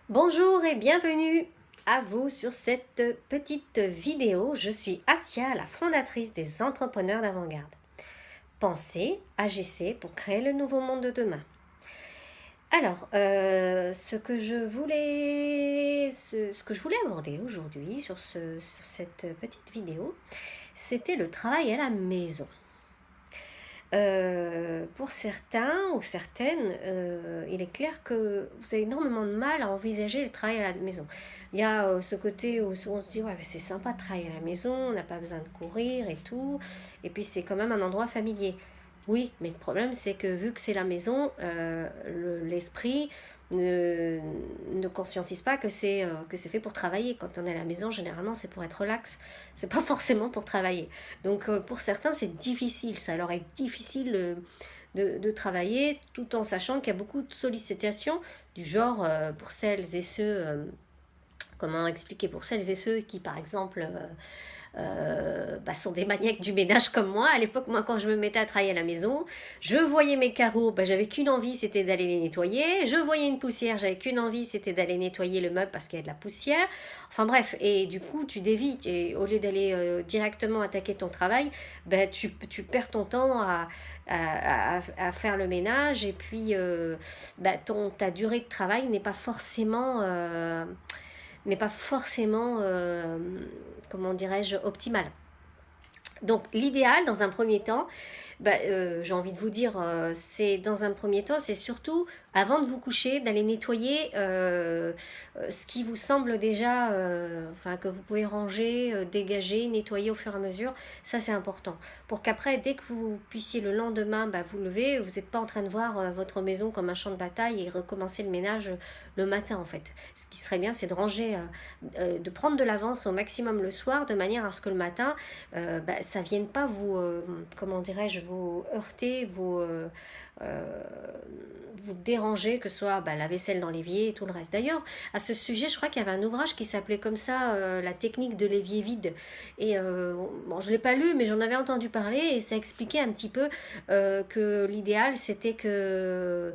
Bonjour et bienvenue à vous sur cette petite vidéo. Je suis Assia, la fondatrice des entrepreneurs d'avant-garde. Pensez, agissez pour créer le nouveau monde de demain. Alors, ce que je voulais aborder aujourd'hui sur cette petite vidéo, c'était le travail à la maison. Pour certains ou certaines, il est clair que vous avez énormément de mal à envisager le travail à la maison. Il y a ce côté où on se dit ouais, c'est sympa de travailler à la maison, on n'a pas besoin de courir et tout, et puis c'est quand même un endroit familier. Oui, mais le problème c'est que vu que c'est la maison, l'esprit ne, ne conscientise pas que c'est fait pour travailler. Quand on est à la maison, généralement c'est pour être relax, c'est pas forcément pour travailler. Donc pour certains c'est difficile, ça leur est difficile de travailler tout en sachant qu'il y a beaucoup de sollicitations du genre pour celles et ceux, comment expliquer, pour celles et ceux qui par exemple sont des maniaques du ménage comme moi. À l'époque, moi, quand je me mettais à travailler à la maison, je voyais mes carreaux, j'avais qu'une envie, c'était d'aller les nettoyer. Je voyais une poussière, j'avais qu'une envie, c'était d'aller nettoyer le meuble parce qu'il y a de la poussière. Enfin bref, et du coup, tu dévies. Et au lieu d'aller directement attaquer ton travail, tu perds ton temps à faire le ménage. Et puis, ta durée de travail n'est pas forcément... comment dirais-je, optimale. Donc l'idéal dans un premier temps, j'ai envie de vous dire, c'est dans un premier temps, c'est surtout avant de vous coucher d'aller nettoyer ce qui vous semble déjà, que vous pouvez ranger, dégager, nettoyer au fur et à mesure. Ça c'est important pour qu'après, dès que vous puissiez le lendemain vous lever, vous n'êtes pas en train de voir votre maison comme un champ de bataille et recommencer le ménage le matin en fait. Ce qui serait bien, c'est de ranger, de prendre de l'avance au maximum le soir, de manière à ce que le matin, ça vienne pas vous, comment dirais-je, vous heurter, vous déranger, que ce soit la vaisselle dans l'évier et tout le reste. D'ailleurs, à ce sujet, je crois qu'il y avait un ouvrage qui s'appelait comme ça, La technique de l'évier vide. Et je ne l'ai pas lu, mais j'en avais entendu parler et ça expliquait un petit peu que l'idéal, c'était de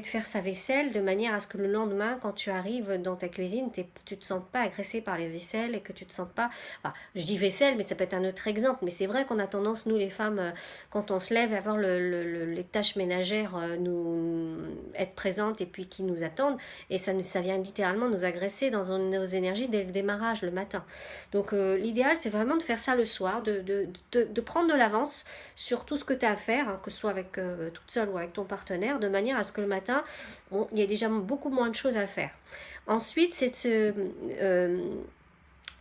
faire sa vaisselle de manière à ce que le lendemain, quand tu arrives dans ta cuisine, tu ne te sentes pas agressé par les vaisselles et que tu ne te sentes pas... Enfin, je dis vaisselle, mais ça peut être un autre exemple. Mais c'est vrai qu'on a tendance, nous les femmes, quand on se lève, à voir les tâches ménagères nous être présentes et puis qui nous attendent. Et ça vient littéralement nous agresser dans nos énergies dès le démarrage, le matin. Donc l'idéal, c'est vraiment de faire ça le soir, de prendre de l'avance sur tout ce que tu as à faire, hein, que ce soit avec toute seule ou avec ton partenaire, de manière à ce que le matin, il y a déjà beaucoup moins de choses à faire. Ensuite, c'est de se...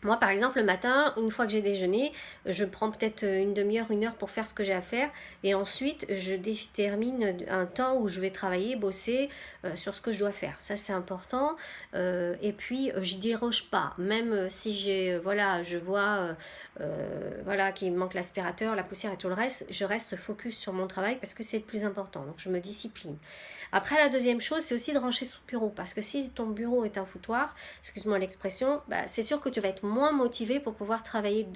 moi, par exemple, le matin, une fois que j'ai déjeuné, je prends peut-être une demi-heure, une heure pour faire ce que j'ai à faire. Et ensuite, je détermine un temps où je vais travailler, bosser sur ce que je dois faire. Ça, c'est important. Et puis, je déroge pas. Même si je vois qu'il me manque l'aspirateur, la poussière et tout le reste, je reste focus sur mon travail parce que c'est le plus important. Donc, je me discipline. Après, la deuxième chose, c'est aussi de ranger son bureau. Parce que si ton bureau est un foutoir, excuse-moi l'expression, c'est sûr que tu vas être moins motivé pour pouvoir travailler.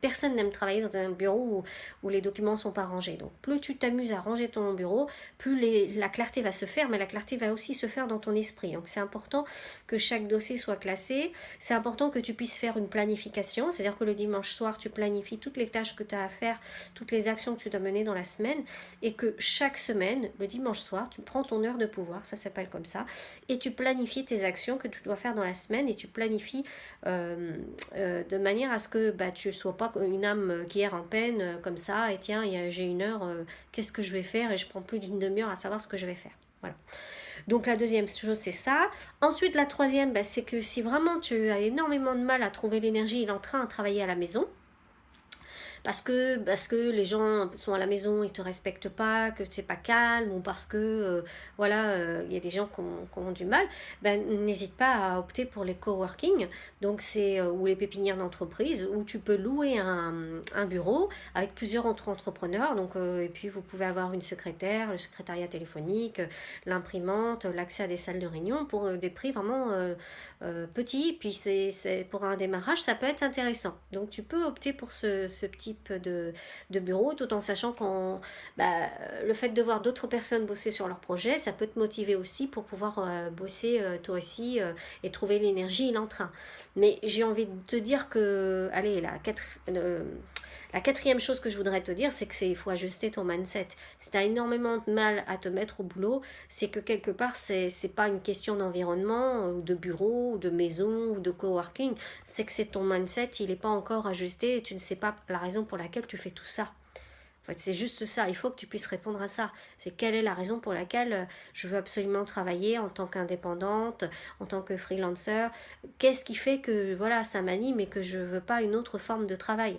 Personne n'aime travailler dans un bureau où les documents ne sont pas rangés. Donc plus tu t'amuses à ranger ton bureau, plus la clarté va se faire, mais la clarté va aussi se faire dans ton esprit. Donc c'est important que chaque dossier soit classé. C'est important que tu puisses faire une planification, c'est-à-dire que le dimanche soir, tu planifies toutes les tâches que tu as à faire, toutes les actions que tu dois mener dans la semaine, et que chaque semaine, le dimanche soir, tu prends ton heure de pouvoir, ça s'appelle comme ça, et tu planifies tes actions que tu dois faire dans la semaine, et tu planifies de manière à ce que tu ne sois pas une âme qui erre en peine comme ça, et tiens, j'ai une heure, qu'est-ce que je vais faire, et je prends plus d'une demi-heure à savoir ce que je vais faire. Voilà. Donc la deuxième chose, c'est ça. Ensuite, la troisième, c'est que si vraiment tu as énormément de mal à trouver l'énergie et l'entrain à travailler à la maison, parce que les gens sont à la maison, ils te respectent pas, que c'est pas calme, ou parce que il y a des gens qui ont du mal, n'hésite pas à opter pour les coworking, donc ou les pépinières d'entreprise, où tu peux louer un bureau avec plusieurs autres entrepreneurs, donc et puis vous pouvez avoir une secrétaire, le secrétariat téléphonique, l'imprimante, l'accès à des salles de réunion pour des prix vraiment petits, puis c'est pour un démarrage, ça peut être intéressant. Donc tu peux opter pour ce petit type de bureau, tout en sachant qu'on, le fait de voir d'autres personnes bosser sur leur projet, ça peut te motiver aussi pour pouvoir bosser toi aussi et trouver l'énergie et l'entrain. Mais j'ai envie de te dire que, allez, la quatrième chose que je voudrais te dire, c'est qu'il faut ajuster ton mindset. Si tu as énormément de mal à te mettre au boulot, c'est que quelque part, c'est pas une question d'environnement, ou de bureau, ou de maison, ou de coworking. C'est que c'est ton mindset, il n'est pas encore ajusté et tu ne sais pas la raison pour laquelle tu fais tout ça. En fait, c'est juste ça, il faut que tu puisses répondre à ça. C'est quelle est la raison pour laquelle je veux absolument travailler en tant qu'indépendante, en tant que freelancer. Qu'est-ce qui fait que voilà, ça m'anime et que je ne veux pas une autre forme de travail.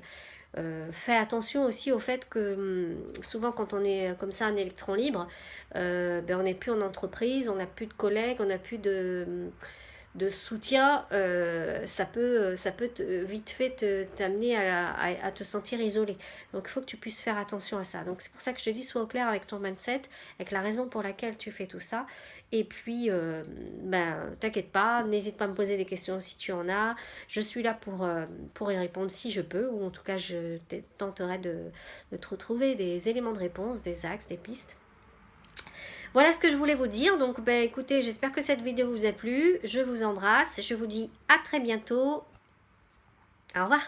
Fais attention aussi au fait que souvent quand on est comme ça un électron libre, on n'est plus en entreprise, on n'a plus de collègues, on n'a plus de soutien, ça peut vite fait t'amener à te sentir isolé. Donc il faut que tu puisses faire attention à ça. Donc c'est pour ça que je te dis, sois au clair avec ton mindset, avec la raison pour laquelle tu fais tout ça. Et puis, t'inquiète pas, n'hésite pas à me poser des questions si tu en as. Je suis là pour y répondre si je peux, ou en tout cas je tenterai de te retrouver des éléments de réponse, des axes, des pistes. Voilà ce que je voulais vous dire. Donc écoutez, j'espère que cette vidéo vous a plu. Je vous embrasse. Je vous dis à très bientôt. Au revoir.